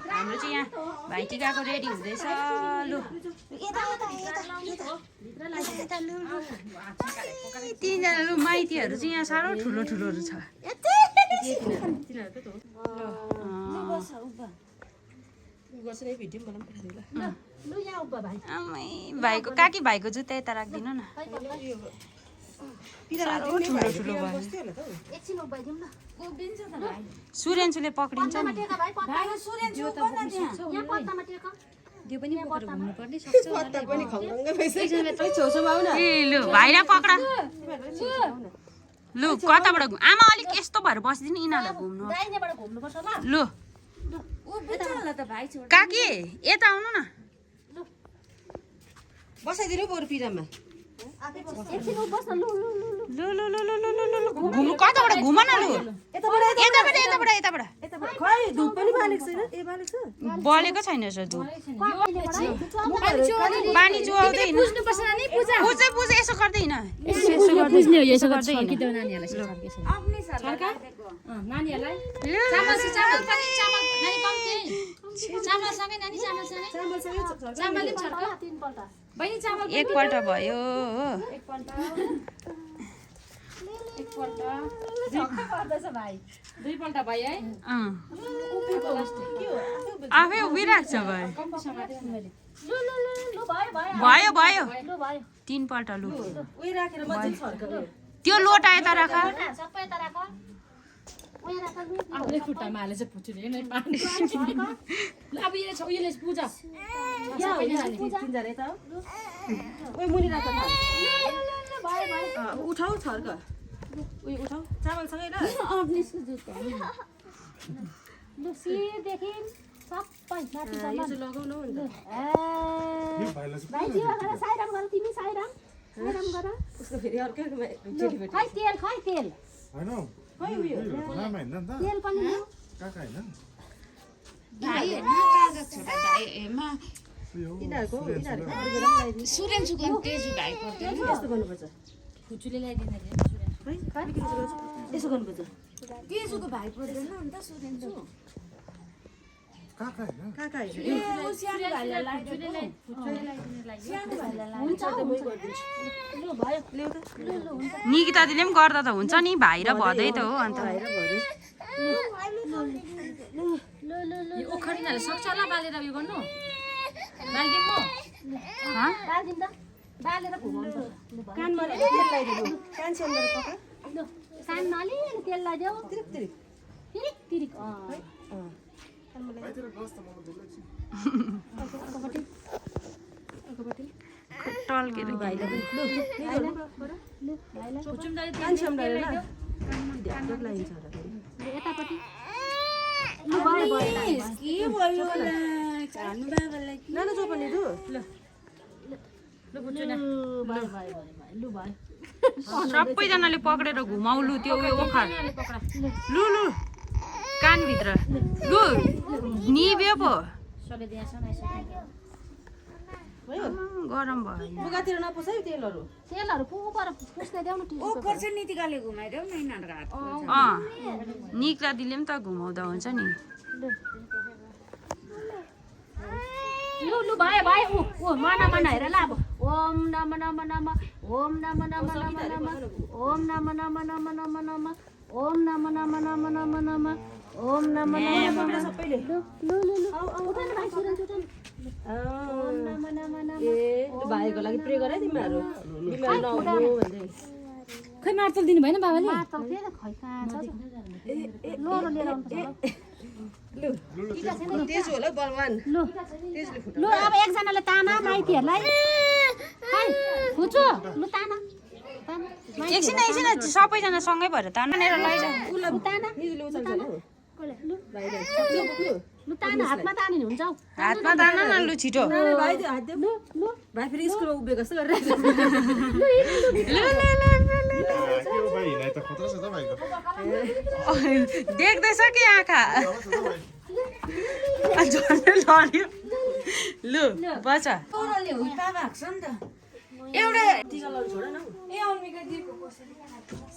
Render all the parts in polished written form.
हाम्रो चाहिँ यहाँ भाइटिकाको रेडी हुँदैछ लु तिनजना लु माइतीहरू चाहिँ यहाँ साह्रो ठुलो ठुलोहरू छ भाइको काकी भाइको जुत्ता यता राखिदिनु न सुरेन्सुले पक्रिन्छ नि लु भाइलाई पक्रा लु कताबाट आमा अलिक यस्तो भएर बसिदिनु यिनीहरूलाई घुम्नु लु काकी यता आउनु न बसाइदिनु बरु पिरामा घुम्नु कताबाट घुम न लु यताबाट बलेको छैन सर धुप पानी चुहाउँदैन पुज यसो गर्दैन एकपल्ट भयो आफै उभिरहेको छ भयो भयो 3 पल्ट लु त्यो लोटा यता राख खुट्टामा हालेछ पुचुले अब यसले पूजा उठाउ छर्क उठाउ चामलसँगै लगाउनु उसको फेरि अर्कै यसो गर्नुपर्छ तेजुको भाइ पर्दैन अन्त सुरेन्जु निकिता दिदीले पनि गर्दा त हुन्छ नि भाइ र भदै त हो अन्त ओखरिनाले सक्छ होला बालेर उयो गर्नु बाल्दिम म कानमा तेल लगाइदिनु कान सेन्डर पक्रा कानमा अलिअलि तेल लगाइदेऊ तिरिक टल्केर सबैजनाले पक्रेर घुमाउलु त्यो उयो ओखर लु लु कानभित्र लु निभ्यो पो गरम भयो बुगातिर नपुछ है तेलहरू पुस्दै देऊ न नीतिकाले घुमाइदेऊ न यिनीहरूको हात निक्ला दिले पनि त घुमाउँदा हुन्छ नि लु भयो भयो मना हेर ल अब ओम नम नम नम ओम नम नम नम नम ओम नम नम नम नम नम ओम नम नम नम नम नम ओम नम नम सबैले ओम नम नम नम भाइको लागि प्रे गरे तिमीहरू बिमार नहुनु भन्दै खै मार्तल दिनु भएन बाबाले तेज होला बलवान लु अब एकजनाले ताना माइतीहरूलाई लु ताना एकछिन सबैजना सँगै भएर तानेर लैजाऊ लु ताना हातमा तानिनु हुन्छ हातमा तान न लु छिटो भाइ फेरि स्कुलमा उभिएको जस्तो गरिरहेको देख्दैछ कि आँखा झन्डै लड्यो लु बच एउटा टिका लगाउनु छोड न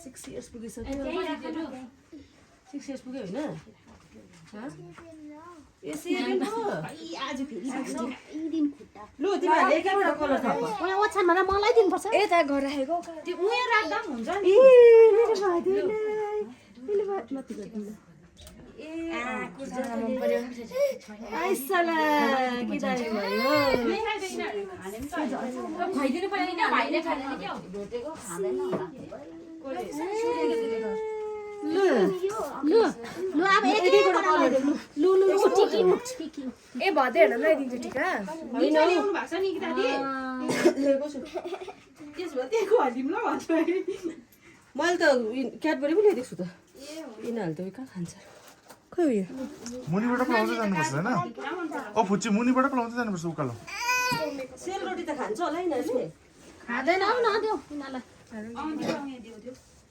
6 इयर्स पुगिसक्यो 6 पुग्यो होइन ए 7 हो आज फेरि दिन खुट्टा लु तिमीहरूले एकैवटा कलर थप यहाँ ओछ्यानमा मलाई दिनुपर्छ यता घर राखेको त्यो उयो राख्दा पनि हुन्छ नि ए मेरो भाइले माथि गर्दिनु आइसला के दामी भयो खुवाइदिनु पर्यो नि भाइले खाँदैन क्या भेटेको खाँदैन लु लु लु अब एकैवटा कलर लु लु लु टिकी ए भदेहरु लगाइदिन्छु टिका होइन ल्याउनु भएको छ नि कि दादी ल्याएको छु त्यसो भए त्यही खुवाइदिउँ ल भन्छु मैले त क्याडबरी पनि ल्याइदिएको छु त यिनीहरूले त कहाँ खान्छ खै उयो मुनिबाट पलाउँदै जानुपर्छ होइन ओ फुच्ची मुनिबाट पलाउँदै जानुपर्छ उकालो सेलरोटी त खान्छ होला यिनीहरूले खाँदैन अब न देऊ यिनीहरूलाई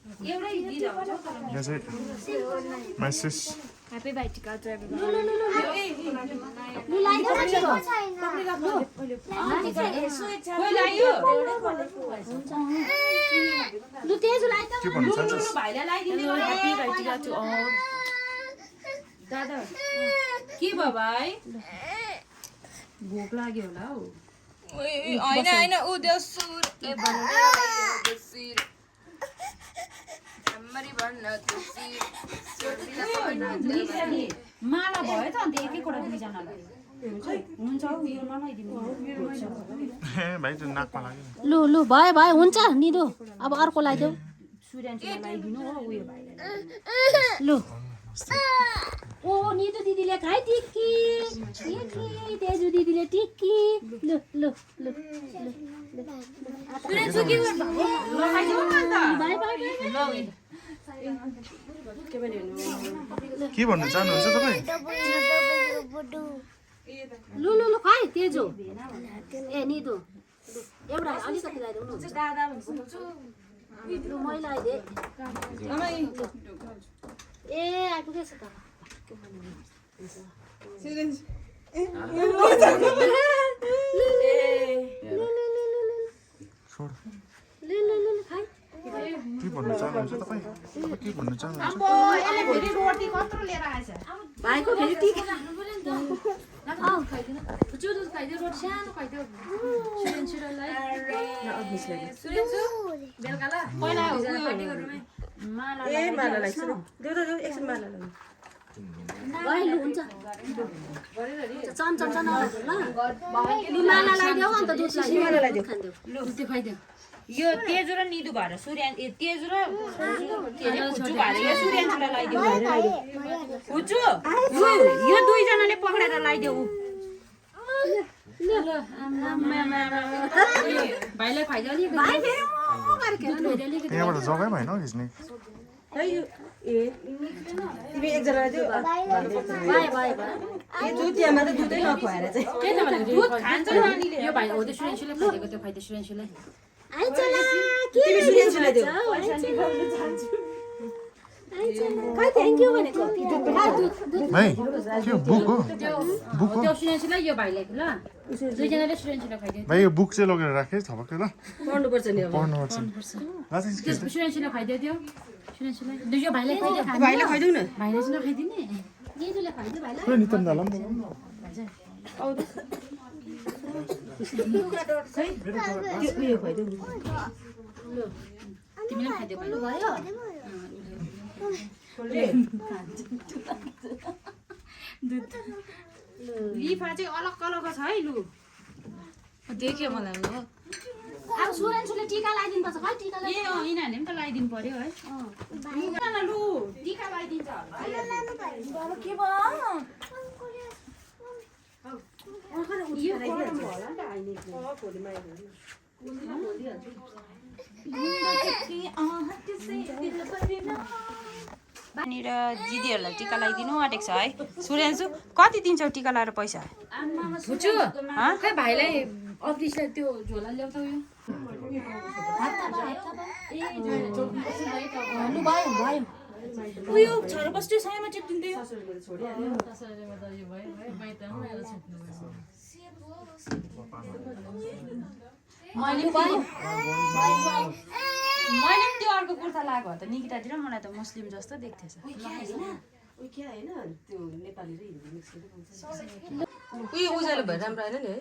एउटै दिँदा हुन्छ यहाँ चाहिँ म्यासेज ह्यापी भाइ टिका टु लु लाइदेऊ न छिटो कोही लाग्यो लु तेज लाइदेऊ के भन्नु चाहन्छस् भाइलाई लगाइदिने ह्यापी भाइ टिका टु अल दादा के भयो भाइ भोक लाग्यो होला हौ होइन होइन उद्यो सुर ए माला भयो त अन्त एक एकवटा दुईजनालाई हुन्छ उयो नलाइदिनु भाइ त्यो नाकमा लाग्यो लु लु भयो भयो हुन्छ निदो अब अर्को लाइदेऊ सूर्याञ्चलाई लगाइदिनु हो उयो भाइलाई लु ओ निदो दिदीले खाइ टिक्की टिक्की तेजु दिदीले टिक्की लु लु लु सूर्याञ्चु के गर्नु लगाइदिनु न अन्त बाइ बाइ के भन्नु चाहनुहुन्छ तपाईँ लु लु लु खाइ तेजु ए निदो एउटा अलिकति लाइदेऊ न दादा भन्छु लु मै लाइदे ए आइपुगेछ त छोड लु लु लु खाइ के भन्नु चाहनुहुन्छ तपाईँ के भन्नु चाहनुहुन्छ यसले फेरि रोटी कत्रो लिएर आएछ भाइको फेरि टिका दुध खाइदियो रोटी सानो खाइदियो सूर्याञ्चुलाई सूर्याञ्चु बेलुका ल पहिला पार्टी गरौँ माला ए माला लाग्छ देऊ त देऊ एकछिन माला लाग्छ गइ लु हुन्छ चमचम ल लु माला लाइदेऊ अन्त दुध माला लाइदेऊ खान्देऊ लु त्यो खाइदियो यो तेजु र निदु भएर तेजु र फुच्चु भएर यो सूर्याञ्चुलाई लगाइदियो फुच्चु यो दुईजनाले पक्रेर लगाइदेऊ भाइलाई खुवाइदियो अलिक यहाँबाट जग्गै भएन हौ खिच्ने खै यो ए तिमी एकजना देऊ बाइ बाइ बाइ ए दुध यामा त दुधै नखुवाएर चाहिँ के त भने दुध खान्छ नानीले यो भाइ हो त्यो सूर्याञ्चुले खुवाइदिएको त्यो खुवाइदियो सूर्याञ्चुलाई आइचला के तिमी सूर्याञ्चुलाई देऊ खै थ्याङ्क यू भनेको भाइ के बुक हो बुक हो त्यो सूर्याञ्चुलाई यो भाइलाई ल दुईजनाले सूर्याञ्चुलाई खुवाइदियो भाइ यो बुक चाहिँ लगेर राखेँ थपक्कै ल पढ्नुपर्छ नि अब पढ्नुपर्छ ल चाहिँ सूर्याञ्चुलाई खुवाइदियो त्यो सूर्याञ्चुलाई यो भाइलाई खुवाइदियो भाइलाई खुवाइदेऊ न भाइले चाहिँ नखाइदिने निदुले खाइदियो भाइलाई खोइ नितम दाला पनि त्यो उयो खुवाइदेऊ तिमीले खाइदियो भाइले भयो लिफा चाहिँ अलग कलरको छ है लु देख्यो मलाई हो अब सूर्याञ्चुले टिका लगाइदिनु पर्छ खै टिका ए यिनीहरूले पनि त लगाइदिनु पर्यो है लु टिका लगाइदिन्छ के भयो यहाँनिर दिदीहरूलाई टिका लगाइदिनु आँटेको छ है सूर्याञ्चु कति दिन्छौ टिका लगाएर पैसा फुच्चु खै भाइलाई अफिसलाई त्यो झोला ल्याउँछ उयो लु भयो भयो उयो छोरा बस्यो साइमा चिप्टिँदै मैले पनि त्यो अर्को कुर्ता लगाएको हो त निकितातिर मलाई त मुस्लिम जस्तो देख्थेछ उयो के होइन त्यो नेपाली र हिन्दी मिक्स गरेर हुन्छ उयो उज्यालो भए राम्रो होइन नि है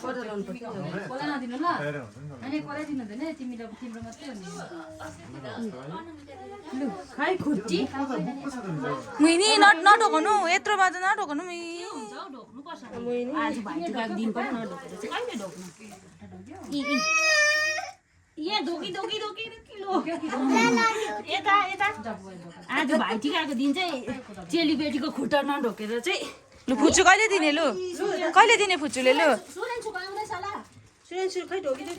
पर्दा लाउनु पर्छ कोला नदिनु ल अनि कोला दिनु हुँदैन तिमीले तिम्रो मात्रै हो नि खै खुट्टी मुइनी नढोक्नु यत्रोमा त नढोक्नु मुइ आज भाइटिकाको दिन पनि नढोकेर चाहिँ कहिले ढोक्नु यहाँ धोकी यता आज भाइटिकाको दिन चाहिँ चेलीबेटीको खुट्टा नढोकेर चाहिँ लु फुच्चु कहिले दिने लु कहिले दिने फुच्चुले लु सुरेन खै ढोकिँदै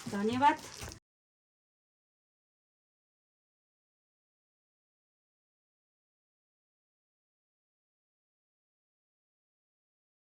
धन्यवाद